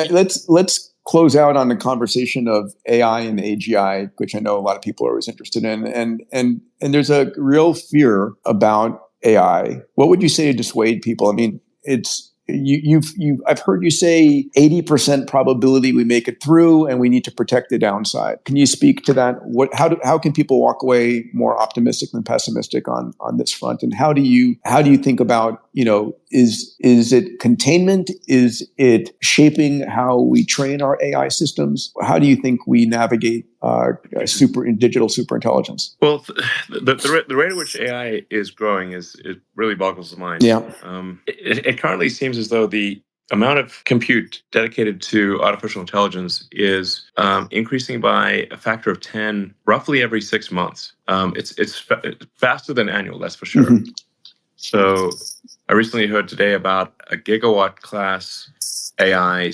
let's close out on the conversation of AI and AGI, which I know a lot of people are always interested in, and there's a real fear about AI. What would you say to dissuade people? I mean, it's I've heard you say 80% probability we make it through, and we need to protect the downside. Can you speak to that? How can people walk away more optimistic than pessimistic on this front? And how do you think about, is it containment? Is it shaping how we train our AI systems? How do you think we navigate digital superintelligence? Well, the rate at which AI is growing it really boggles the mind. Yeah. It currently seems as though the amount of compute dedicated to artificial intelligence is increasing by a factor of 10, roughly every 6 months. It's faster than annual, that's for sure. Mm-hmm. So I recently heard today about a gigawatt class AI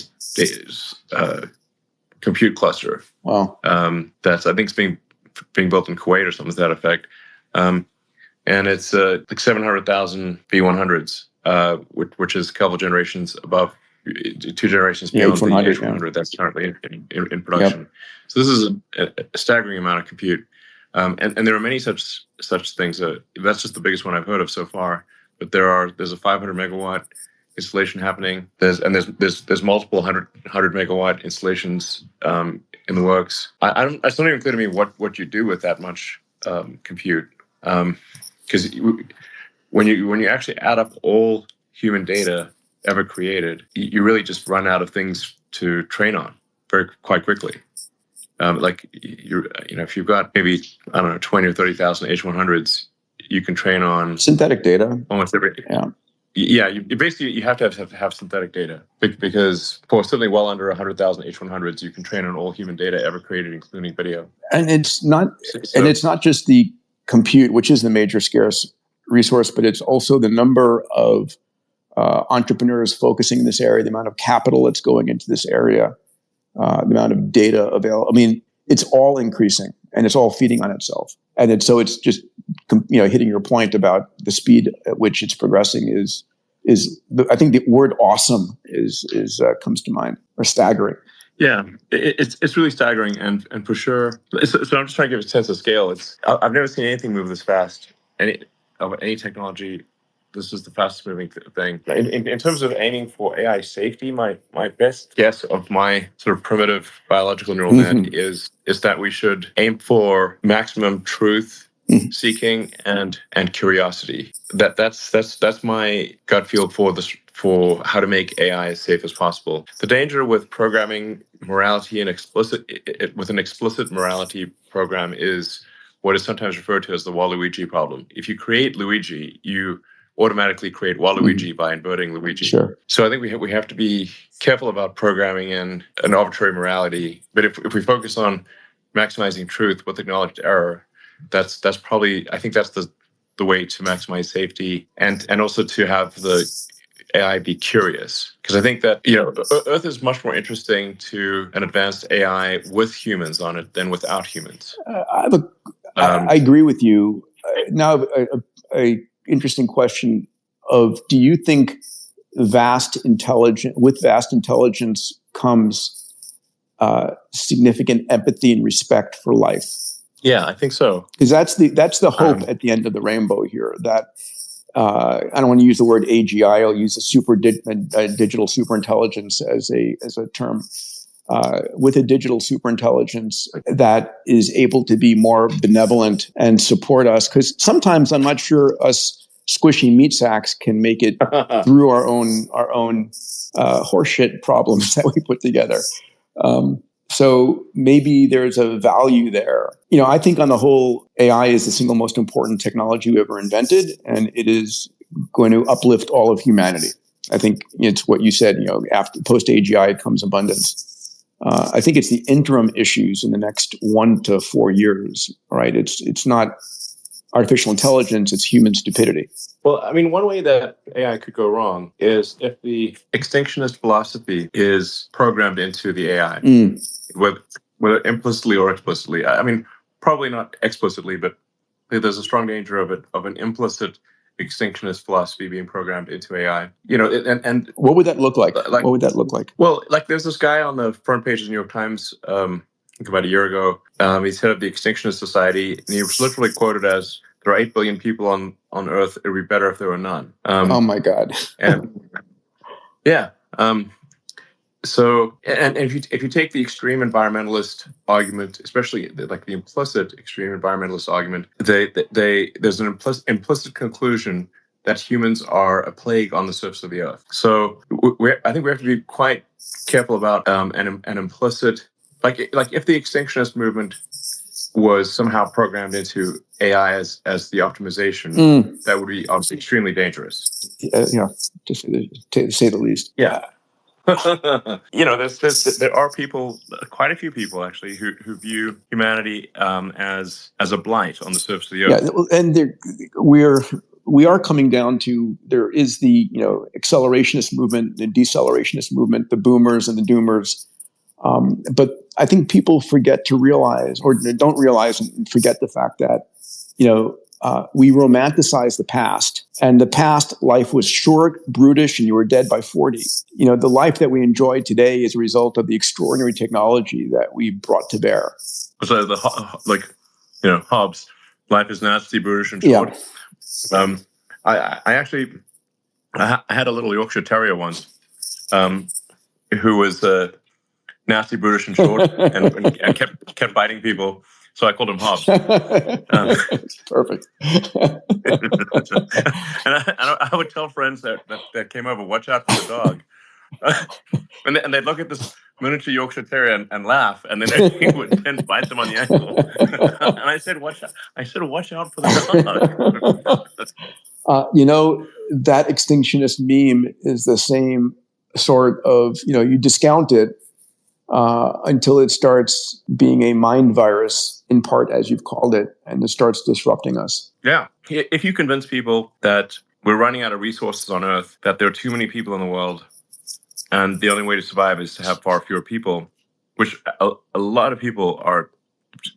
compute cluster. Wow. That's, I think, it's being built in Kuwait or something to that effect. And it's like 700,000 V100s, which is a couple generations above, 2 generations beyond the H100 that's currently in production. Yep. So this is a staggering amount of compute. And there are many such things. That's just the biggest one I've heard of so far. But there's a 500 megawatt installation happening. There's multiple 100 megawatt installations in the works. It's not even clear to me what you do with that much compute. Because when you actually add up all human data ever created, you really just run out of things to train on quite quickly. Like if you've got maybe 20 or 30,000 H100s, you can train on synthetic data almost everything. Yeah. You basically have to have synthetic data because for certainly well under 100,000 H100s, you can train on all human data ever created, including video. And it's not just the compute, which is the major scarce resource, but it's also the number of entrepreneurs focusing in this area, the amount of capital that's going into this area, the amount of data available. I mean, it's all increasing and it's all feeding on itself. And it's just, hitting your point about the speed at which it's progressing is I think the word awesome comes to mind, or staggering. Yeah, it's really staggering, and for sure. So I'm just trying to give a sense of scale. I've never seen anything move this fast. Any technology, this is the fastest moving thing. In terms of aiming for AI safety, my best guess of my sort of primitive biological neural net is that we should aim for maximum truth seeking and curiosity. That's my gut feel for this, for how to make AI as safe as possible. The danger with programming morality and with an explicit morality program is what is sometimes referred to as the Waluigi problem. If you create Luigi, you automatically create Waluigi by inverting Luigi. Sure. So I think we have to be careful about programming in an arbitrary morality. But if we focus on maximizing truth with acknowledged error, that's probably, I think that's the way to maximize safety and also to have the AI be curious. Because I think that Earth is much more interesting to an advanced AI with humans on it than without humans. I agree with you. Now, a interesting question of: do you think with vast intelligence comes significant empathy and respect for life? Yeah, I think so. Because that's the hope at the end of the rainbow here. That I don't want to use the word AGI. I'll use a digital superintelligence as a term. With a digital superintelligence that is able to be more benevolent and support us, because sometimes I'm not sure us squishy meat sacks can make it through our own horseshit problems that we put together. So maybe there's a value there. I think on the whole, AI is the single most important technology we ever invented, and it is going to uplift all of humanity. I think it's what you said, after post-AGI comes abundance. I think it's the interim issues in the next 1 to 4 years, right? It's not artificial intelligence, it's human stupidity. Well, I mean, one way that AI could go wrong is if the extinctionist philosophy is programmed into the AI, whether implicitly or explicitly. I mean, probably not explicitly, but there's a strong danger of an implicit extinctionist philosophy being programmed into AI. And what would that look like? What would that look like? Well, like there's this guy on the front page of the New York Times, I think about a year ago. He's head of the Extinctionist Society, and he was literally quoted as, "There are 8 billion people on Earth. It would be better if there were none." Oh my God! And yeah. So, and if you take the extreme environmentalist argument, especially like the implicit extreme environmentalist argument, there's an implicit conclusion that humans are a plague on the surface of the Earth. So I think we have to be quite careful about an implicit, like if the extinctionist movement was somehow programmed into AI as the optimization, that would be obviously extremely dangerous. Yeah, to say the least. Yeah. There are people, quite a few people actually, who view humanity as a blight on the surface of the Earth. Yeah, and we are coming down to, there is the accelerationist movement, the decelerationist movement, the boomers and the doomers. But I think people forget to realize, or don't realize and forget the fact that, we romanticize the past, and the past life was short, brutish, and you were dead by 40. The life that we enjoy today is a result of the extraordinary technology that we brought to bear. So Hobbes, life is nasty, brutish, and short. Yeah. I had a little Yorkshire Terrier once, who was nasty, brutish, and short, and kept biting people. So I called him Hobbes. Perfect. And I would tell friends that came over, watch out for the dog. And they'd look at this miniature Yorkshire Terrier and laugh, and then he would then bite them on the ankle. And I said, watch out for the dog. That extinctionist meme is the same sort of, you discount it until it starts being a mind virus, in part, as you've called it, and it starts disrupting us. Yeah. If you convince people that we're running out of resources on Earth, that there are too many people in the world, and the only way to survive is to have far fewer people, which a lot of people are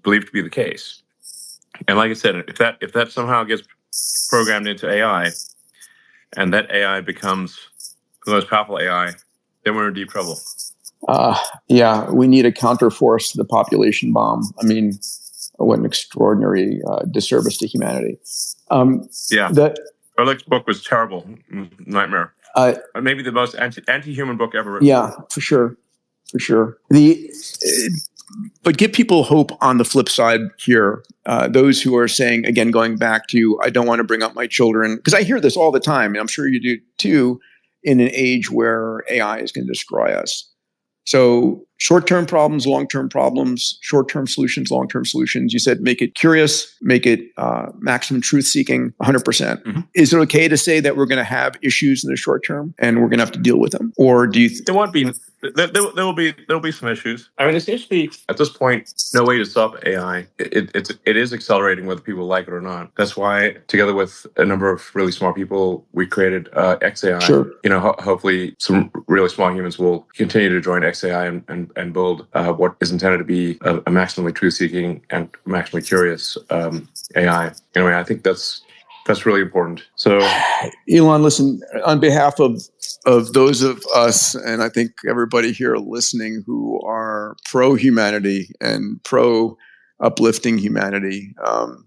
believed to be the case. And like I said, if that somehow gets programmed into AI, and that AI becomes the most powerful AI, then we're in deep trouble. Yeah, we need a counterforce to the population bomb. I mean, what an extraordinary disservice to humanity. Oleg's book was terrible, nightmare. Maybe the most anti-human book ever written. Yeah, for sure. But give people hope on the flip side here. Those who are saying, again, going back to, I don't want to bring up my children, because I hear this all the time, and I'm sure you do too, in an age where AI is going to destroy us. So short-term problems, long-term problems, short-term solutions, long-term solutions. You said make it curious, make it maximum truth-seeking, 100%. Mm-hmm. Is it okay to say that we're going to have issues in the short term and we're going to have to deal with them? Or do you there won't be. There will be some issues. I mean, essentially, at this point, no way to stop AI. It is accelerating whether people like it or not. That's why, together with a number of really smart people, we created XAI. Sure. Hopefully, some really smart humans will continue to join XAI and build what is intended to be a maximally truth-seeking and maximally curious AI. Anyway, I think that's really important. So, Elon, listen, on behalf of those of us, and I think everybody here listening who are pro-humanity and pro-uplifting humanity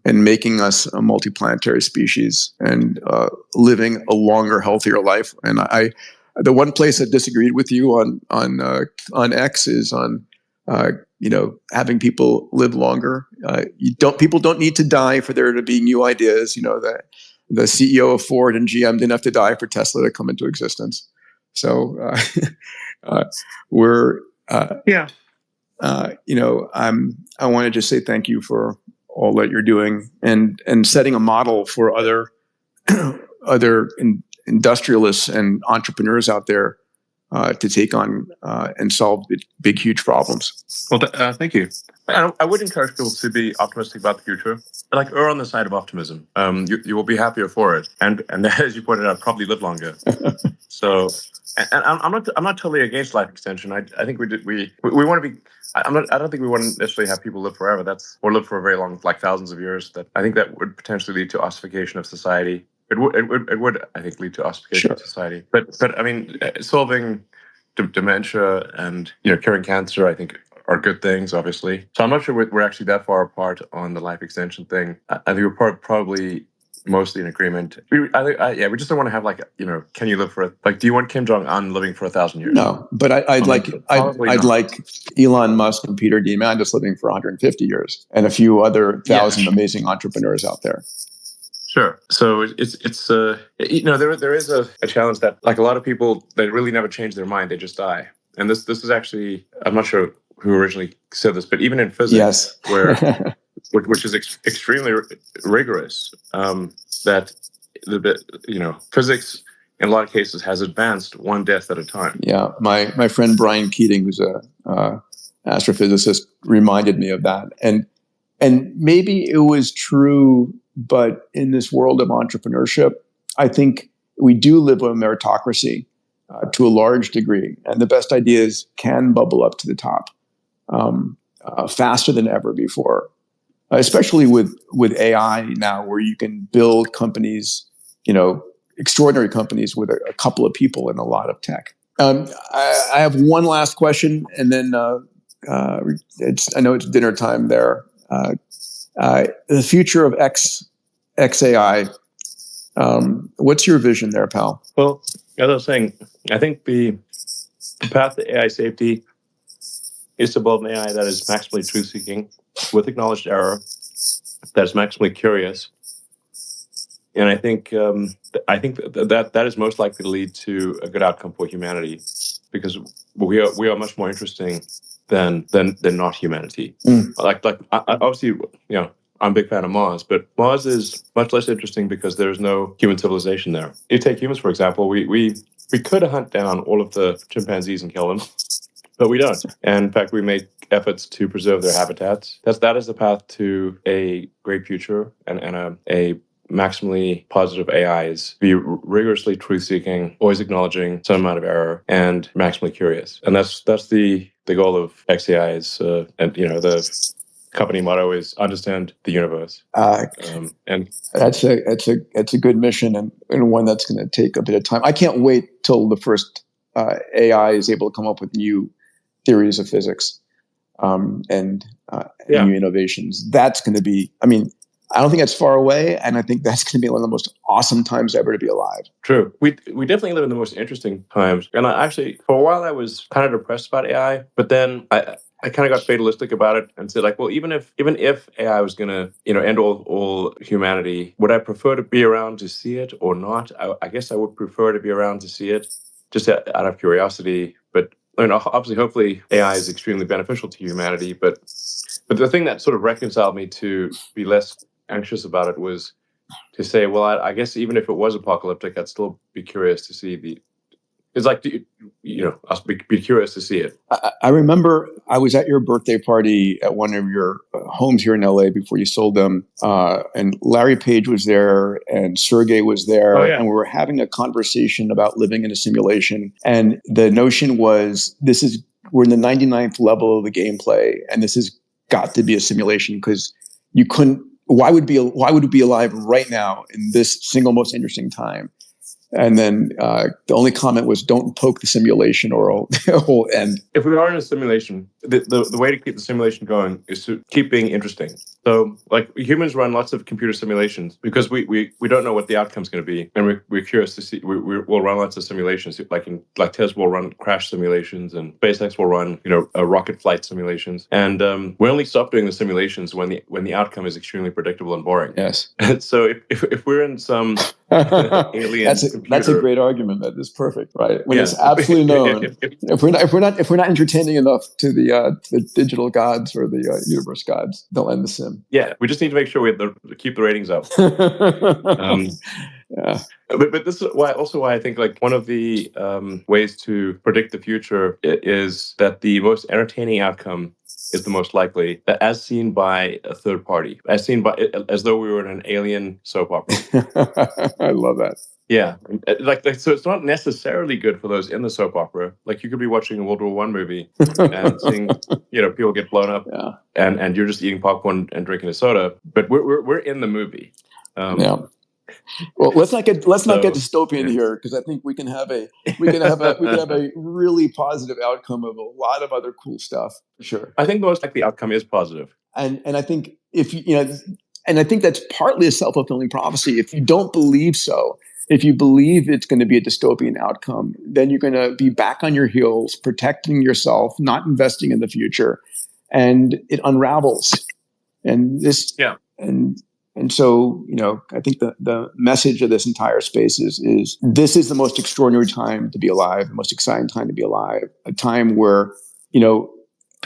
and making us a multiplanetary species and living a longer, healthier life. And the one place I disagreed with you on X is on having people live longer. People don't need to die for there to be new ideas. The CEO of Ford and GM didn't have to die for Tesla to come into existence. So I want to just say thank you for all that you're doing and setting a model for other industrialists and entrepreneurs out there to take on and solve big, huge problems. Well, thank you. I would encourage people to be optimistic about the future. Like, err on the side of optimism. You will be happier for it, and as you pointed out, probably live longer. So, and I'm not totally against life extension. I think we want to be. I don't think we want to necessarily have people live forever. Or live for a very long, like thousands of years. I think that would potentially lead to ossification of society. It would, I think, lead to ossification of society. But I mean, solving dementia and curing cancer, I think, are good things, obviously. So I'm not sure we're actually that far apart on the life extension thing. I think we're probably mostly in agreement. We just don't want to have can you live for do you want Kim Jong-un living for 1,000 years? No, but I'd like Elon Musk and Peter Diamandis living for 150 years and a few other 1,000 amazing entrepreneurs out there. Sure. So it's there is a challenge that a lot of people, they really never change their mind. They just die. And this is actually, I'm not sure who originally said this, but even in physics, which is extremely rigorous, that physics in a lot of cases has advanced one death at a time. Yeah, my friend Brian Keating, who's a astrophysicist, reminded me of that, and maybe it was true. But in this world of entrepreneurship, I think we do live in a meritocracy. to a large degree, and the best ideas can bubble up to the top faster than ever before. Especially with AI now, where you can build companies, extraordinary companies with a couple of people and a lot of tech. I have one last question, and then I know it's dinner time there. The future of XAI. What's your vision there, pal? Well, as I was saying, I think the path to AI safety is to build an AI that is maximally truth-seeking, with acknowledged error, that is maximally curious, and I think that is most likely to lead to a good outcome for humanity, because we are much more interesting than not humanity. Obviously, I'm a big fan of Mars, but Mars is much less interesting because there is no human civilization there. You take humans, for example. We could hunt down all of the chimpanzees and kill them, but we don't. And in fact, we make efforts to preserve their habitats. That is the path to a great future and a maximally positive AI is be rigorously truth-seeking, always acknowledging some amount of error, and maximally curious. And that's the goal of XAI is, and the company motto is understand the universe. And that's a good mission, and one that's going to take a bit of time. I can't wait till the first AI is able to come up with new theories of physics and new innovations. That's going to be, I don't think that's far away, and I think that's going to be one of the most awesome times ever to be alive. True. We definitely live in the most interesting times. And I actually, for a while, I was kind of depressed about AI, but then I kind of got fatalistic about it and said, like, well, even if AI was going to, end all humanity, would I prefer to be around to see it or not? I guess I would prefer to be around to see it, just out of curiosity. But obviously, hopefully, AI is extremely beneficial to humanity. But the thing that sort of reconciled me to be less anxious about it was to say, well, I guess even if it was apocalyptic, I'd still be curious to see it's like, I'll be curious to see it. I remember I was at your birthday party at one of your homes here in LA before you sold them. And Larry Page was there and Sergey was there. Oh, yeah. And we were having a conversation about living in a simulation. And the notion was, we're in the 99th level of the gameplay. And this has got to be a simulation because you couldn't, why would it be alive right now in this single most interesting time? And then the only comment was, "Don't poke the simulation, or it'll end." If we are in a simulation, the way to keep the simulation going is to keep being interesting. So, like, humans run lots of computer simulations because we don't know what the outcome's going to be, and we're curious to see. We'll run lots of simulations, like Tesla will run crash simulations, and SpaceX will run rocket flight simulations. And we only stop doing the simulations when the outcome is extremely predictable and boring. Yes. So if we're in some alien that's a great argument. That is perfect, right? When it's absolutely known, if we're not entertaining enough to the digital gods or the universe gods, they'll end the sim. Yeah, we just need to make sure we keep the ratings up. Yeah. But this is why I think, like, one of the ways to predict the future is that the most entertaining outcome is the most likely, as seen by a third party, as though we were in an alien soap opera. I love that. Yeah, so it's not necessarily good for those in the soap opera. Like, you could be watching a World War I movie and seeing people get blown up, and you're just eating popcorn and drinking a soda. But we're in the movie. Yeah. Well, let's not get dystopian here, because I think we can have a really positive outcome of a lot of other cool stuff. For sure. I think most likely outcome is positive, and I think and I think that's partly a self-fulfilling prophecy. If you don't believe so, if you believe it's going to be a dystopian outcome, then you're going to be back on your heels, protecting yourself, not investing in the future, and it unravels. And this, and so, I think the message of this entire space is this is the most extraordinary time to be alive, the most exciting time to be alive, a time where,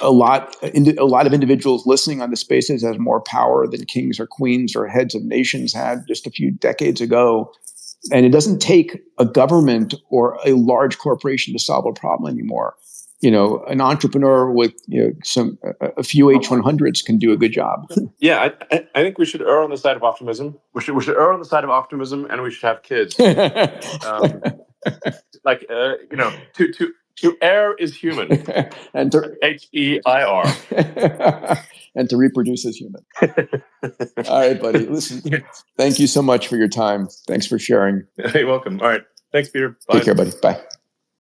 a lot of individuals listening on the spaces has more power than kings or queens or heads of nations had just a few decades ago. And it doesn't take a government or a large corporation to solve a problem anymore. An entrepreneur with a few H100s can do a good job. Yeah, I think we should err on the side of optimism. We should err on the side of optimism, and we should have kids. like to err is human. And to HEIR. and to reproduce as human. All right, buddy. Listen, thank you so much for your time. Thanks for sharing. You're welcome. All right. Thanks, Peter. Bye. Take care, buddy. Bye.